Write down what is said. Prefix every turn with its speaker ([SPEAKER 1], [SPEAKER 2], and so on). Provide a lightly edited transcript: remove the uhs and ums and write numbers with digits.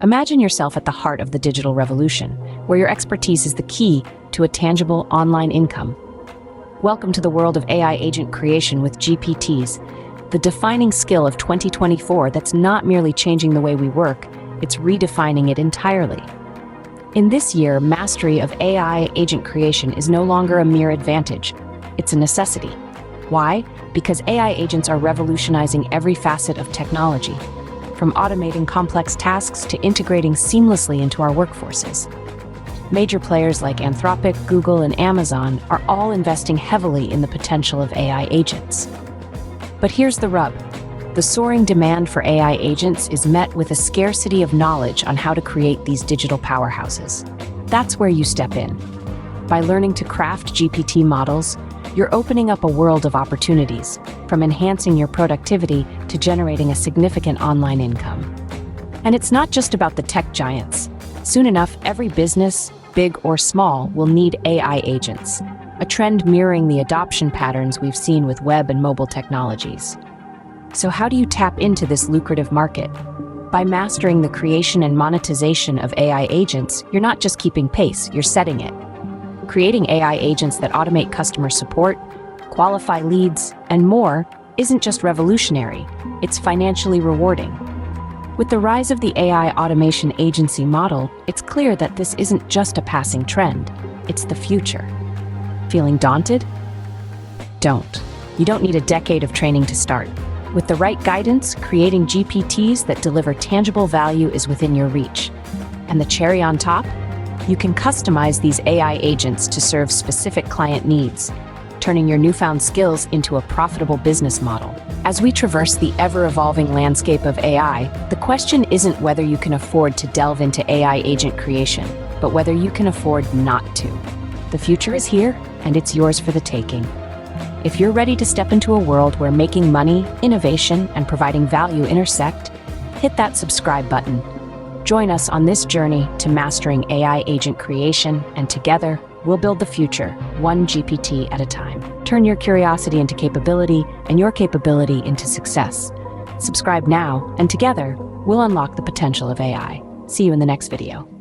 [SPEAKER 1] Imagine yourself at the heart of the digital revolution, where your expertise is the key to a tangible online income. Welcome to the world of AI agent creation with GPTs, the defining skill of 2024 that's not merely changing the way we work, it's redefining it entirely. In this year, mastery of AI agent creation is no longer a mere advantage, it's a necessity. Why? Because AI agents are revolutionizing every facet of technology, from automating complex tasks to integrating seamlessly into our workforces. Major players like Anthropic, Google, and Amazon are all investing heavily in the potential of AI agents. But here's the rub. The soaring demand for AI agents is met with a scarcity of knowledge on how to create these digital powerhouses. That's where you step in. By learning to craft GPT models, you're opening up a world of opportunities, from enhancing your productivity to generating a significant online income. And it's not just about the tech giants. Soon enough, every business, big or small, will need AI agents, a trend mirroring the adoption patterns we've seen with web and mobile technologies. So how do you tap into this lucrative market? By mastering the creation and monetization of AI agents, you're not just keeping pace, you're setting it. Creating AI agents that automate customer support, qualify leads, and more isn't just revolutionary, it's financially rewarding. With the rise of the AI automation agency model, it's clear that this isn't just a passing trend, it's the future. Feeling daunted? Don't. You don't need a decade of training to start. With the right guidance, creating GPTs that deliver tangible value is within your reach. And the cherry on top? You can customize these AI agents to serve specific client needs, turning your newfound skills into a profitable business model. As we traverse the ever-evolving landscape of AI, the question isn't whether you can afford to delve into AI agent creation, but whether you can afford not to. The future is here, and it's yours for the taking. If you're ready to step into a world where making money, innovation, and providing value intersect, hit that subscribe button. Join us on this journey to mastering AI agent creation, and together, we'll build the future, one GPT at a time. Turn your curiosity into capability, and your capability into success. Subscribe now, and together, we'll unlock the potential of AI. See you in the next video.